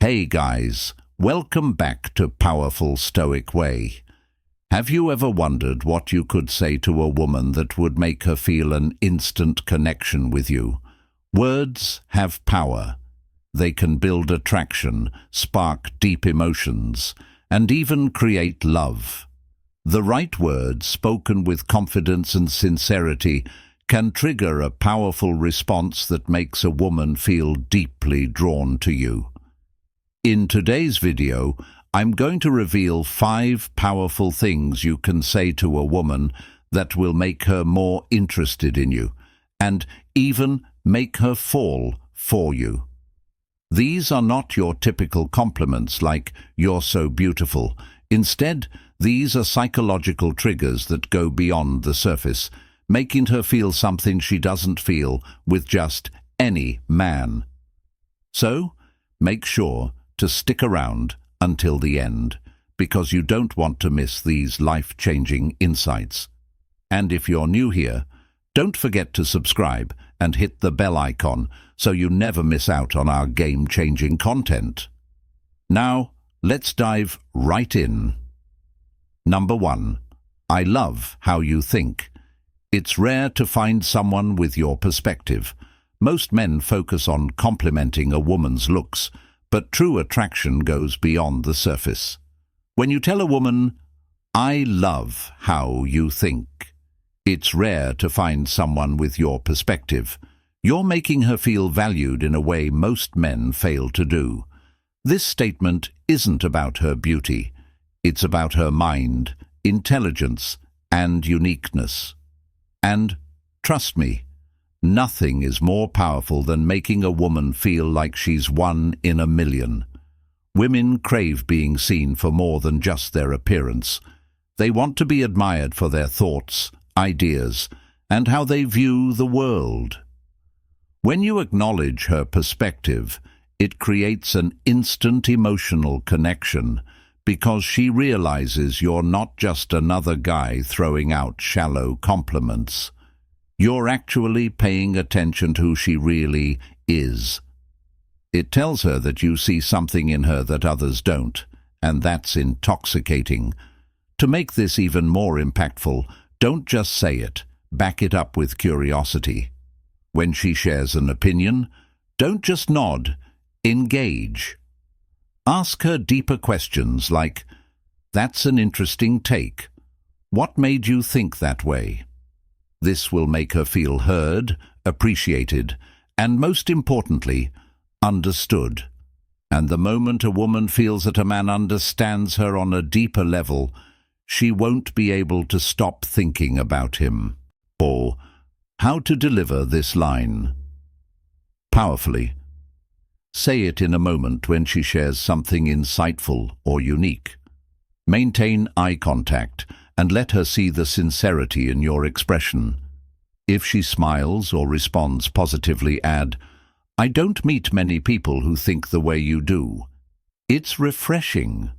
Hey guys, welcome back to Powerful Stoic Way. Have you ever wondered what you could say to a woman that would make her feel an instant connection with you? Words have power. They can build attraction, spark deep emotions, and even create love. The right words, spoken with confidence and sincerity, can trigger a powerful response that makes a woman feel deeply drawn to you. In today's video, I'm going to reveal 5 powerful things you can say to a woman that will make her more interested in you, and even make her fall for you. These are not your typical compliments like, "You're so beautiful." Instead, these are psychological triggers that go beyond the surface, making her feel something she doesn't feel with just any man. So, make sure to stick around until the end, because you don't want to miss these life-changing insights. And if you're new here, don't forget to subscribe and hit the bell icon so you never miss out on our game-changing content. Now, let's dive right in. Number 1. I love how you think. It's rare to find someone with your perspective. Most men focus on complimenting a woman's looks, but true attraction goes beyond the surface. When you tell a woman, "I love how you think," it's rare to find someone with your perspective. You're making her feel valued in a way most men fail to do. This statement isn't about her beauty. It's about her mind, intelligence, and uniqueness. And, trust me, nothing is more powerful than making a woman feel like she's one in a million. Women crave being seen for more than just their appearance. They want to be admired for their thoughts, ideas, and how they view the world. When you acknowledge her perspective, it creates an instant emotional connection because she realizes you're not just another guy throwing out shallow compliments. You're actually paying attention to who she really is. It tells her that you see something in her that others don't, and that's intoxicating. To make this even more impactful, don't just say it, back it up with curiosity. When she shares an opinion, don't just nod, engage. Ask her deeper questions like, "That's an interesting take. What made you think that way?" This will make her feel heard, appreciated, and most importantly, understood. And the moment a woman feels that a man understands her on a deeper level, she won't be able to stop thinking about him. Or, how to deliver this line powerfully. Say it in a moment when she shares something insightful or unique. Maintain eye contact and let her see the sincerity in your expression. If she smiles or responds positively, add, "I don't meet many people who think the way you do. It's refreshing."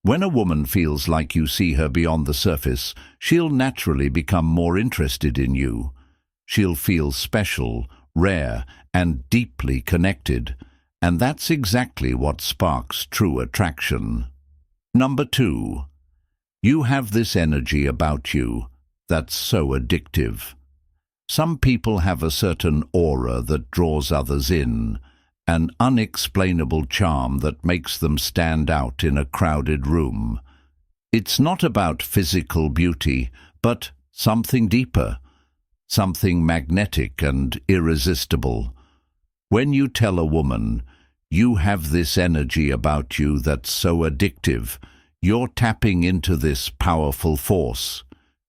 When a woman feels like you see her beyond the surface, she'll naturally become more interested in you. She'll feel special, rare, and deeply connected, and that's exactly what sparks true attraction. Number 2. You have this energy about you that's so addictive. Some people have a certain aura that draws others in, an unexplainable charm that makes them stand out in a crowded room. It's not about physical beauty, but something deeper, something magnetic and irresistible. When you tell a woman, "You have this energy about you that's so addictive," you're tapping into this powerful force.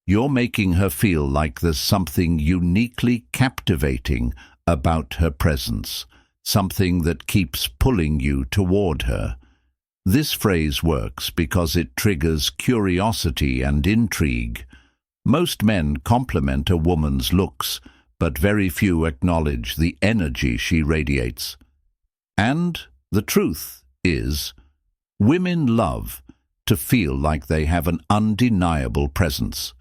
You're making her feel like there's something uniquely captivating about her presence, something that keeps pulling you toward her. This phrase works because it triggers curiosity and intrigue. Most men compliment a woman's looks, but very few acknowledge the energy she radiates. And the truth is, women love to feel like they have an undeniable presence,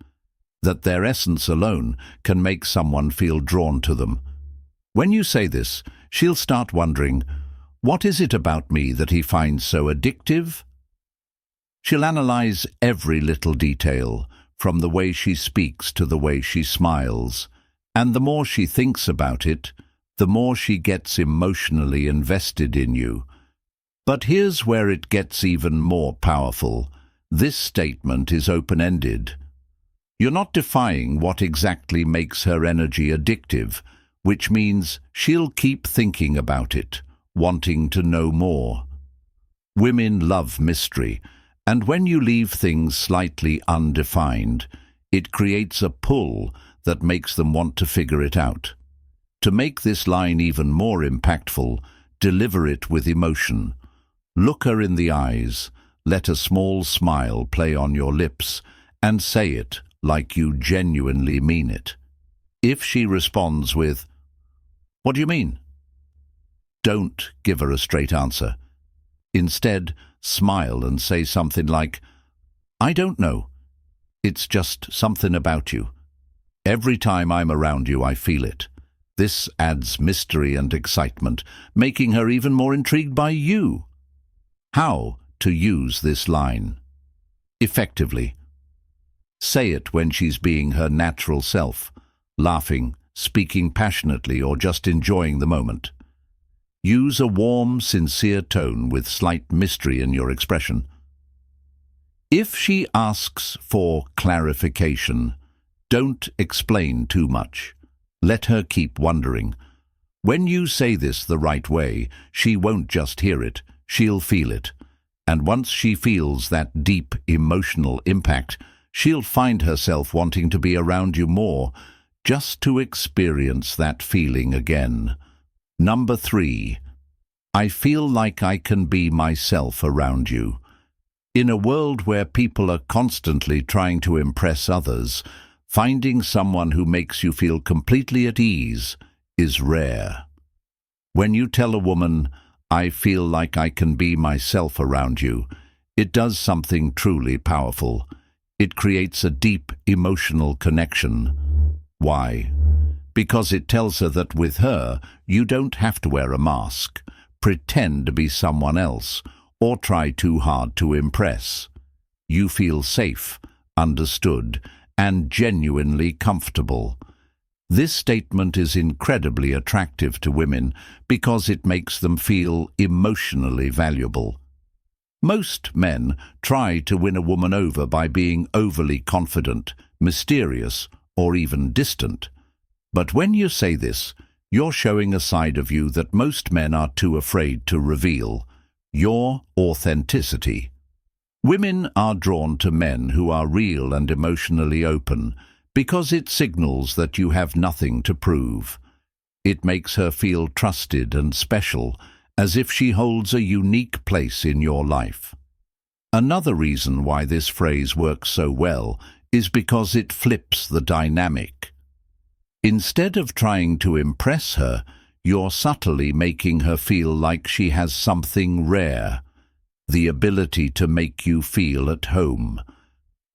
that their essence alone can make someone feel drawn to them. When you say this, she'll start wondering, What is it about me that he finds so addictive? She'll analyze every little detail, from the way she speaks to the way she smiles, and the more she thinks about it, the more she gets emotionally invested in you. But here's where it gets even more powerful. This statement is open-ended. You're not defying what exactly makes her energy addictive, which means she'll keep thinking about it, wanting to know more. Women love mystery, and when you leave things slightly undefined, it creates a pull that makes them want to figure it out. To make this line even more impactful, deliver it with emotion. Look her in the eyes, let a small smile play on your lips, and say it like you genuinely mean it. If she responds with, "What do you mean?" don't give her a straight answer. Instead, smile and say something like, "I don't know. It's just something about you. Every time I'm around you, I feel it." This adds mystery and excitement, making her even more intrigued by you. How to use this line? Effectively. Say it when she's being her natural self, laughing, speaking passionately, or just enjoying the moment. Use a warm, sincere tone with slight mystery in your expression. If she asks for clarification, don't explain too much. Let her keep wondering. When you say this the right way, she won't just hear it, she'll feel it. And once she feels that deep emotional impact, she'll find herself wanting to be around you more, just to experience that feeling again. Number 3. I feel like I can be myself around you. In a world where people are constantly trying to impress others, finding someone who makes you feel completely at ease is rare. When you tell a woman, "I feel like I can be myself around you," it does something truly powerful. It creates a deep emotional connection. Why? Because it tells her that with her, you don't have to wear a mask, pretend to be someone else, or try too hard to impress. You feel safe, understood, and genuinely comfortable. This statement is incredibly attractive to women because it makes them feel emotionally valuable. Most men try to win a woman over by being overly confident, mysterious, or even distant. But when you say this, you're showing a side of you that most men are too afraid to reveal: your authenticity. Women are drawn to men who are real and emotionally open because it signals that you have nothing to prove. It makes her feel trusted and special, as if she holds a unique place in your life. Another reason why this phrase works so well is because it flips the dynamic. Instead of trying to impress her, you're subtly making her feel like she has something rare, the ability to make you feel at home.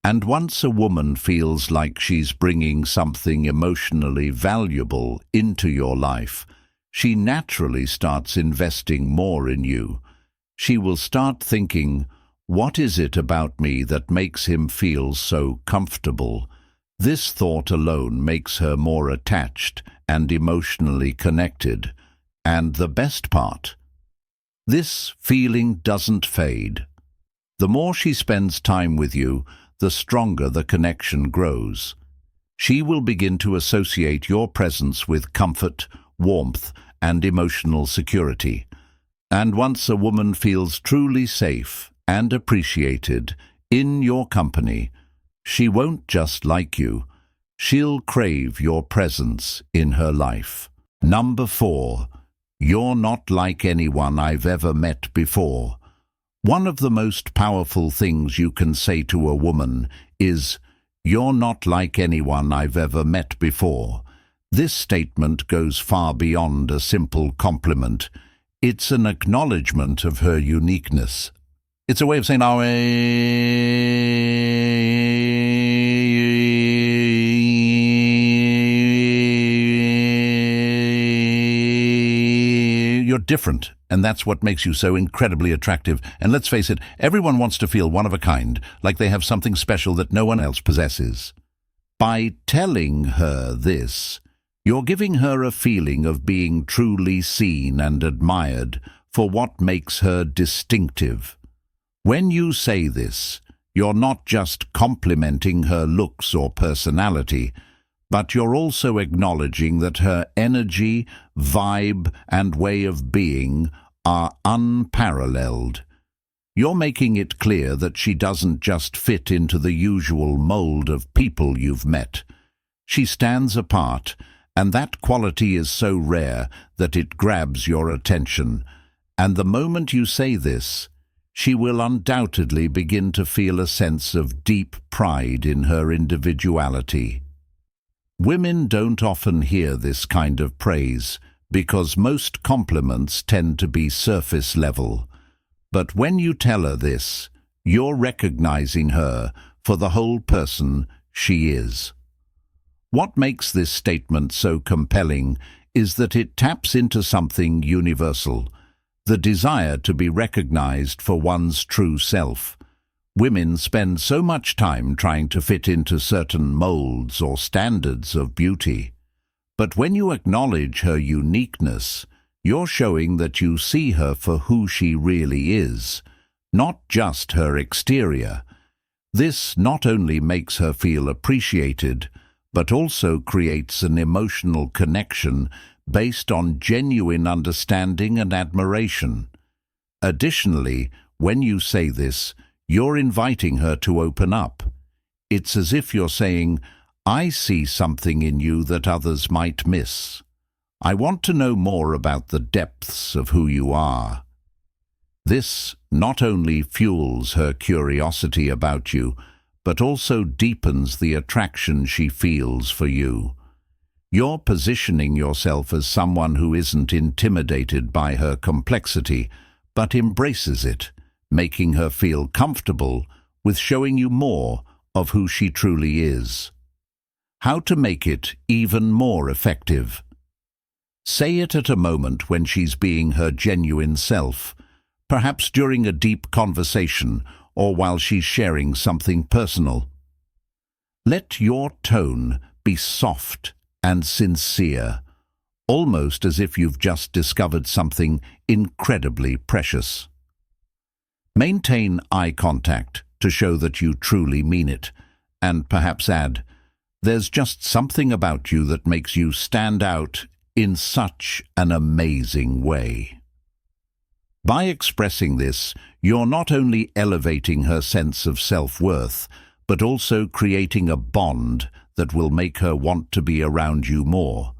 And once a woman feels like she's bringing something emotionally valuable into your life, she naturally starts investing more in you. She will start thinking, "What is it about me that makes him feel so comfortable?" This thought alone makes her more attached and emotionally connected. And the best part, this feeling doesn't fade. The more she spends time with you, the stronger the connection grows. She will begin to associate your presence with comfort, warmth, and emotional security. And once a woman feels truly safe and appreciated in your company, she won't just like you, she'll crave your presence in her life. Number 4. You're not like anyone I've ever met before. One of the most powerful things you can say to a woman is, "You're not like anyone I've ever met before." This statement goes far beyond a simple compliment. It's an acknowledgement of her uniqueness. It's a way of saying, "Oh, you're different, and that's what makes you so incredibly attractive. And let's face it, everyone wants to feel one of a kind, like they have something special that no one else possesses. By telling her this, you're giving her a feeling of being truly seen and admired for what makes her distinctive. When you say this, you're not just complimenting her looks or personality, but you're also acknowledging that her energy, vibe, and way of being are unparalleled. You're making it clear that she doesn't just fit into the usual mold of people you've met. She stands apart, and that quality is so rare that it grabs your attention. And the moment you say this, she will undoubtedly begin to feel a sense of deep pride in her individuality. Women don't often hear this kind of praise because most compliments tend to be surface level. But when you tell her this, you're recognizing her for the whole person she is. What makes this statement so compelling is that it taps into something universal, the desire to be recognized for one's true self. Women spend so much time trying to fit into certain molds or standards of beauty. But when you acknowledge her uniqueness, you're showing that you see her for who she really is, not just her exterior. This not only makes her feel appreciated, but also creates an emotional connection based on genuine understanding and admiration. Additionally, when you say this, you're inviting her to open up. It's as if you're saying, "I see something in you that others might miss. I want to know more about the depths of who you are." This not only fuels her curiosity about you, but also deepens the attraction she feels for you. You're positioning yourself as someone who isn't intimidated by her complexity, but embraces it, making her feel comfortable with showing you more of who she truly is. How to make it even more effective? Say it at a moment when she's being her genuine self, perhaps during a deep conversation or while she's sharing something personal. Let your tone be soft and sincere, almost as if you've just discovered something incredibly precious. Maintain eye contact to show that you truly mean it, and perhaps add, "There's just something about you that makes you stand out in such an amazing way." By expressing this, you're not only elevating her sense of self-worth, but also creating a bond that will make her want to be around you more.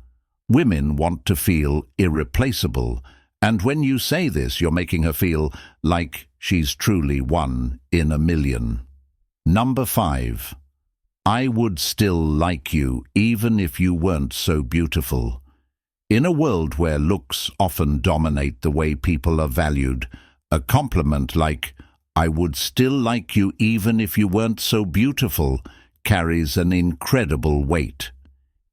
Women want to feel irreplaceable, and when you say this, you're making her feel like she's truly one in a million. Number 5. I would still like you even if you weren't so beautiful. In a world where looks often dominate the way people are valued, a compliment like, "I would still like you even if you weren't so beautiful," carries an incredible weight.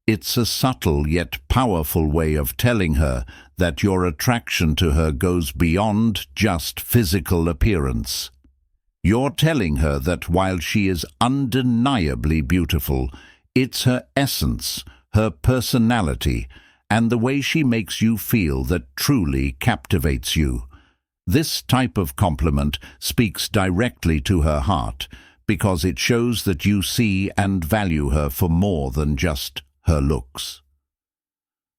It's a subtle yet powerful way of telling her that your attraction to her goes beyond just physical appearance. You're telling her that while she is undeniably beautiful, it's her essence, her personality, and the way she makes you feel that truly captivates you. This type of compliment speaks directly to her heart, because it shows that you see and value her for more than just her looks.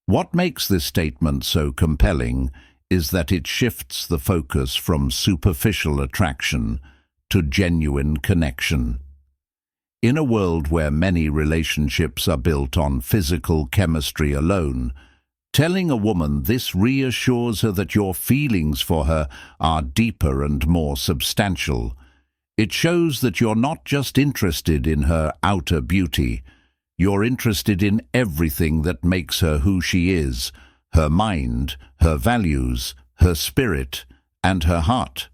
What makes this statement so compelling is that it shifts the focus from superficial attraction to genuine connection. In a world where many relationships are built on physical chemistry alone, telling a woman this reassures her that your feelings for her are deeper and more substantial. It shows that you're not just interested in her outer beauty, you're interested in everything that makes her who she is, her mind, her values, her spirit, and her heart.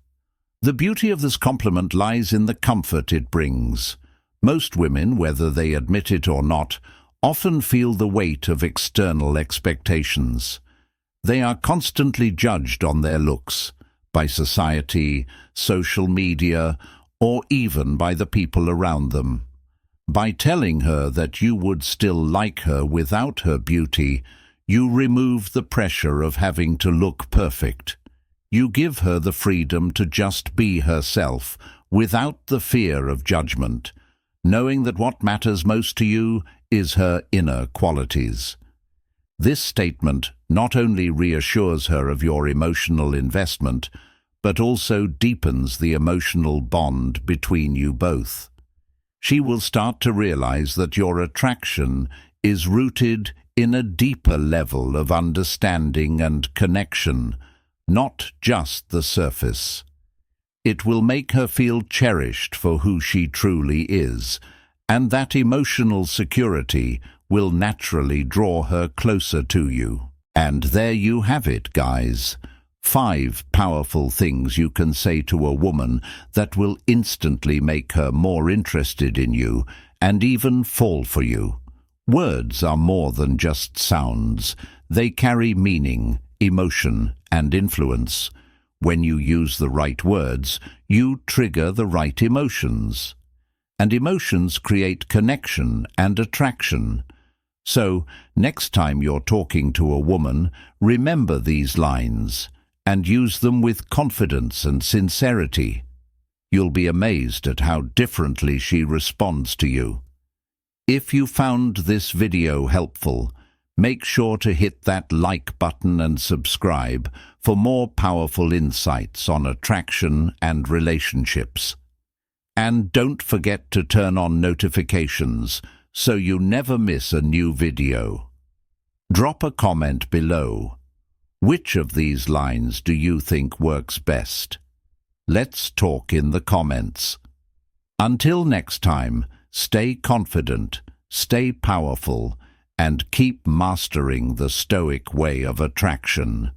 The beauty of this compliment lies in the comfort it brings. Most women, whether they admit it or not, often feel the weight of external expectations. They are constantly judged on their looks, by society, social media, or even by the people around them. By telling her that you would still like her without her beauty, you remove the pressure of having to look perfect. You give her the freedom to just be herself, without the fear of judgment, knowing that what matters most to you is her inner qualities. This statement not only reassures her of your emotional investment, but also deepens the emotional bond between you both. She will start to realize that your attraction is rooted in a deeper level of understanding and connection, not just the surface. It will make her feel cherished for who she truly is, and that emotional security will naturally draw her closer to you. And there you have it, guys. 5 powerful things you can say to a woman that will instantly make her more interested in you and even fall for you. Words are more than just sounds. They carry meaning, emotion, and influence. When you use the right words, you trigger the right emotions. And emotions create connection and attraction. So, next time you're talking to a woman, remember these lines and use them with confidence and sincerity. You'll be amazed at how differently she responds to you. If you found this video helpful, make sure to hit that like button and subscribe for more powerful insights on attraction and relationships. And don't forget to turn on notifications so you never miss a new video. Drop a comment below. Which of these lines do you think works best? Let's talk in the comments. Until next time, stay confident, stay powerful, and keep mastering the Stoic way of attraction.